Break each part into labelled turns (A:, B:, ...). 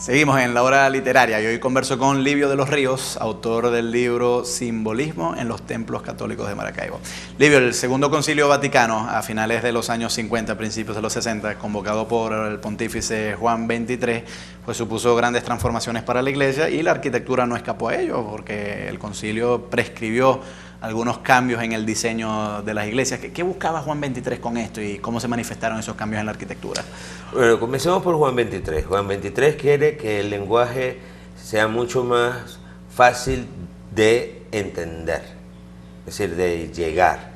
A: Seguimos en la hora literaria y hoy converso con Livio de los Ríos, autor del libro Simbolismo en los templos católicos de Maracaibo. Livio, el Segundo Concilio Vaticano, a finales de los años 50, principios de los 60, convocado por el pontífice Juan XXIII, pues supuso grandes transformaciones para la Iglesia y la arquitectura no escapó a ello, porque el concilio prescribió algunos cambios en el diseño de las iglesias. ¿Qué buscaba Juan XXIII con esto y cómo se manifestaron esos cambios en la arquitectura?
B: Bueno, comencemos por Juan XXIII. Juan XXIII quiere que el lenguaje sea mucho más fácil de entender, es decir, de llegar,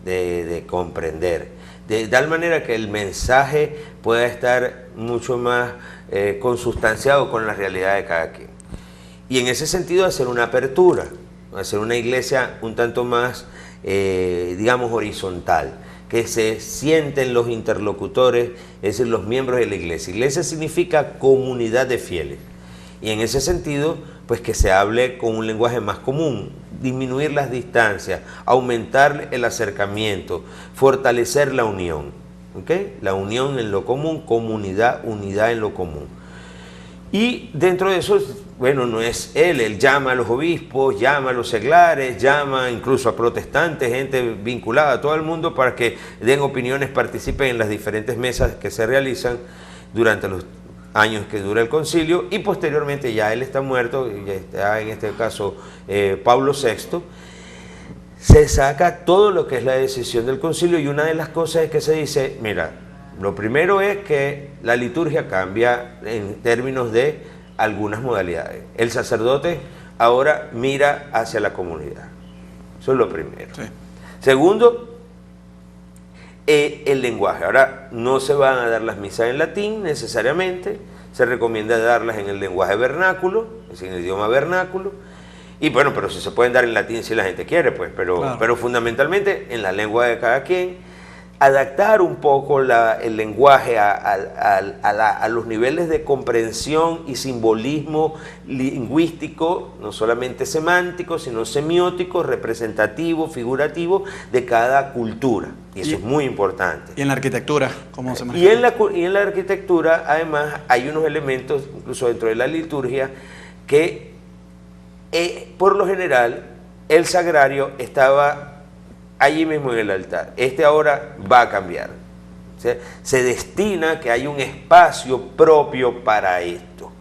B: de comprender, de tal manera que el mensaje pueda estar mucho más consustanciado con la realidad de cada quien. Y en ese sentido hacer una apertura, hacer una iglesia un tanto más, digamos, horizontal, que se sienten los interlocutores, es decir, los miembros de la iglesia. Iglesia significa comunidad de fieles. Y en ese sentido, pues que se hable con un lenguaje más común, disminuir las distancias, aumentar el acercamiento, fortalecer la unión. ¿Okay? La unión en lo común, comunidad, unidad en lo común. Y dentro de eso, bueno, no es él llama a los obispos, llama a los seglares, llama incluso a protestantes, gente vinculada a todo el mundo para que den opiniones, participen en las diferentes mesas que se realizan durante los años que dura el concilio, y posteriormente ya él está muerto, ya está en este caso Pablo VI, se saca todo lo que es la decisión del concilio, y una de las cosas es que se dice, mira, lo primero es que la liturgia cambia en términos de algunas modalidades. El sacerdote ahora mira hacia la comunidad. Eso es lo primero. Sí. Segundo, el lenguaje. Ahora no se van a dar las misas en latín necesariamente. Se recomienda darlas en el lenguaje vernáculo, es decir, en el idioma vernáculo. Y bueno, pero si se pueden dar en latín si la gente quiere, pues. Pero fundamentalmente en la lengua de cada quien. Adaptar un poco el lenguaje a los niveles de comprensión y simbolismo lingüístico, no solamente semántico, sino semiótico, representativo, figurativo, de cada cultura. Y eso es muy importante.
A: ¿Y en la arquitectura cómo se maneja?
B: Y en la arquitectura, además, hay unos elementos, incluso dentro de la liturgia, que por lo general el sagrario estaba allí mismo en el altar. Ahora va a cambiar. O sea, se destina a que hay un espacio propio para esto.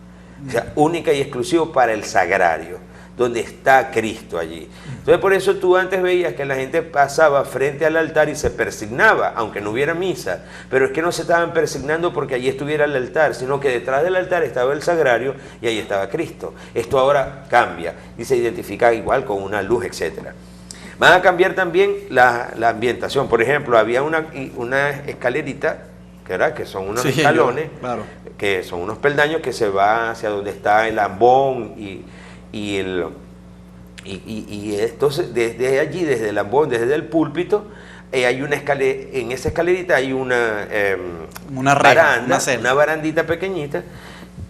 B: O sea, única y exclusivo para el sagrario, donde está Cristo allí. Entonces, por eso tú antes veías que la gente pasaba frente al altar y se persignaba, aunque no hubiera misa. Pero es que no se estaban persignando porque allí estuviera el altar, sino que detrás del altar estaba el sagrario y ahí estaba Cristo. Esto ahora cambia y se identifica igual con una luz, etcétera. Van a cambiar también la ambientación. Por ejemplo, había una escalerita, que son unos escalones,
A: claro,
B: que son unos peldaños que se va hacia donde está el ambón y entonces desde allí, desde el ambón, desde el púlpito, hay una en esa escalerita hay una baranda, una barandita pequeñita,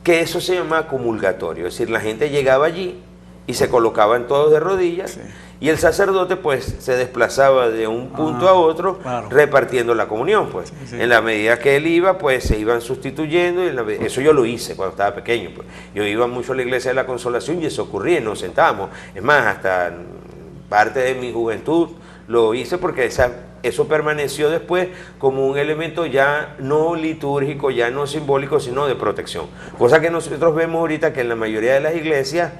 B: que eso se llama comulgatorio. Es decir, la gente llegaba allí y se colocaban todos de rodillas. Sí. Y el sacerdote pues se desplazaba de un punto a otro, claro, repartiendo la comunión, pues. Sí. En la medida que él iba, pues se iban sustituyendo, y eso yo lo hice cuando estaba pequeño, pues. Yo iba mucho a la iglesia de la Consolación y eso ocurría, y nos sentábamos. Es más, hasta parte de mi juventud lo hice porque eso permaneció después como un elemento ya no litúrgico, ya no simbólico, sino de protección. Cosa que nosotros vemos ahorita que en la mayoría de las iglesias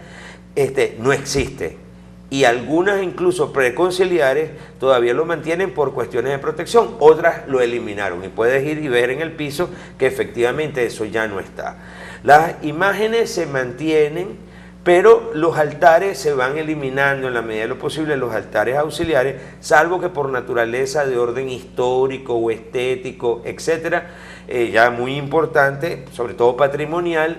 B: no existe. Y algunas incluso preconciliares todavía lo mantienen por cuestiones de protección, otras lo eliminaron y puedes ir y ver en el piso que efectivamente eso ya no está. Las imágenes se mantienen, pero los altares se van eliminando en la medida de lo posible, los altares auxiliares, salvo que por naturaleza de orden histórico o estético, etcétera, ya muy importante, sobre todo patrimonial,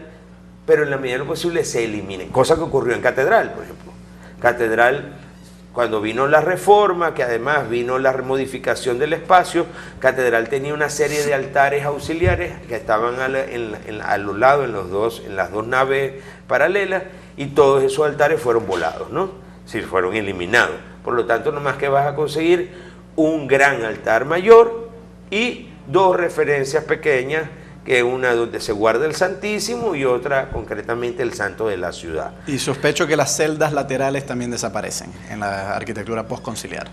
B: pero en la medida de lo posible se eliminen, cosa que ocurrió en Catedral, por ejemplo. Catedral, cuando vino la reforma, que además vino la remodificación del espacio, Catedral tenía una serie de altares auxiliares que estaban a los lados, en las dos naves paralelas, y todos esos altares fueron volados, ¿no? Es decir, fueron eliminados. Por lo tanto, nomás que vas a conseguir un gran altar mayor y dos referencias pequeñas que una donde se guarda el Santísimo y otra concretamente el Santo de la ciudad.
A: Y sospecho que las celdas laterales también desaparecen en la arquitectura postconciliar.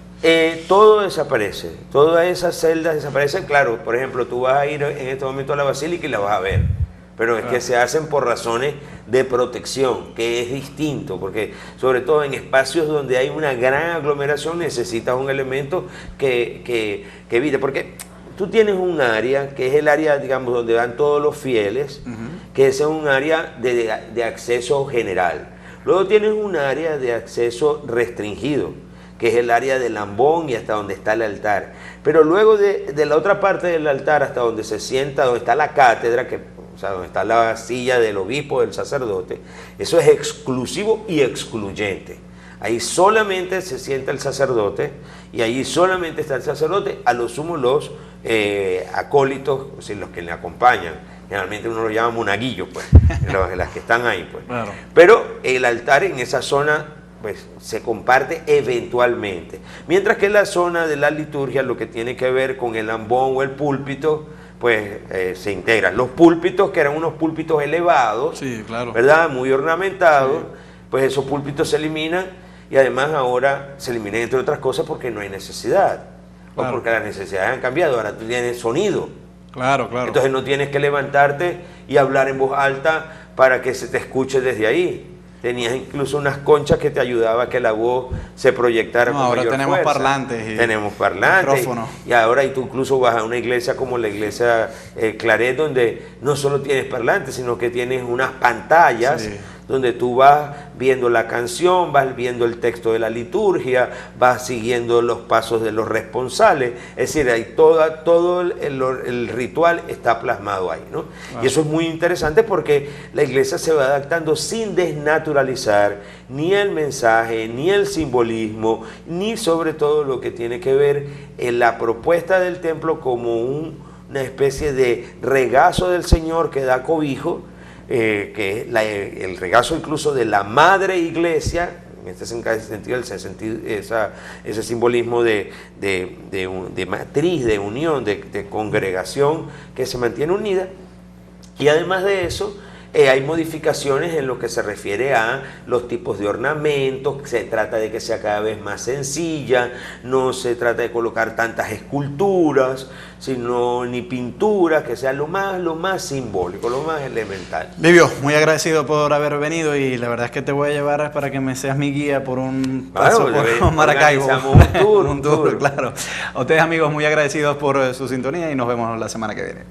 B: Todo desaparece, todas esas celdas desaparecen. Claro, por ejemplo, tú vas a ir en este momento a la basílica y la vas a ver, pero es que se hacen por razones de protección, que es distinto, porque sobre todo en espacios donde hay una gran aglomeración necesitas un elemento que evite, porque tú tienes un área que es el área, digamos, donde van todos los fieles, que ese es un área de acceso general. Luego tienes un área de acceso restringido, que es el área del ambón y hasta donde está el altar. Pero luego de la otra parte del altar, hasta donde se sienta, donde está la cátedra, o sea, donde está la silla del obispo, del sacerdote, eso es exclusivo y excluyente. Ahí solamente se sienta el sacerdote y allí solamente está el sacerdote, a lo sumo los acólitos, es decir, los que le acompañan. Generalmente uno lo llama monaguillos, pues, las que están ahí, pues.
A: Claro.
B: Pero el altar en esa zona pues se comparte eventualmente. Mientras que en la zona de la liturgia, lo que tiene que ver con el ambón o el púlpito, pues se integran. Los púlpitos, que eran unos púlpitos elevados,
A: sí, claro,
B: ¿verdad? Muy ornamentados,
A: sí,
B: pues esos púlpitos se eliminan y además ahora se eliminan entre otras cosas porque no hay necesidad.
A: Claro.
B: O porque las necesidades han cambiado, ahora tú tienes sonido.
A: Claro, claro.
B: Entonces no tienes que levantarte y hablar en voz alta para que se te escuche desde ahí. Tenías incluso unas conchas que te ayudaba a que la voz se proyectara con
A: ahora
B: mayor
A: tenemos
B: fuerza.
A: Parlantes.
B: Tenemos parlantes.
A: Micrófonos.
B: Y ahora tú incluso vas a una iglesia como la iglesia Claret, donde no solo tienes parlantes, sino que tienes unas pantallas, sí, donde tú vas viendo la canción, vas viendo el texto de la liturgia, vas siguiendo los pasos de los responsales. Es decir, hay todo el ritual está plasmado ahí, ¿no? Y eso es muy interesante porque la iglesia se va adaptando sin desnaturalizar ni el mensaje, ni el simbolismo, ni sobre todo lo que tiene que ver en la propuesta del templo como una especie de regazo del Señor que da cobijo, que es el regazo incluso de la madre iglesia, en este sentido, ese simbolismo de matriz, de unión, de congregación que se mantiene unida. Y además de eso, hay modificaciones en lo que se refiere a los tipos de ornamentos. Se trata de que sea cada vez más sencilla, no se trata de colocar tantas esculturas, sino ni pinturas, que sea lo más simbólico, lo más elemental.
A: Livio, muy agradecido por haber venido y la verdad es que te voy a llevar para que me seas mi guía por un paso por Maracaibo.
B: Un tour,
A: claro. A ustedes, amigos, muy agradecidos por su sintonía y nos vemos la semana que viene.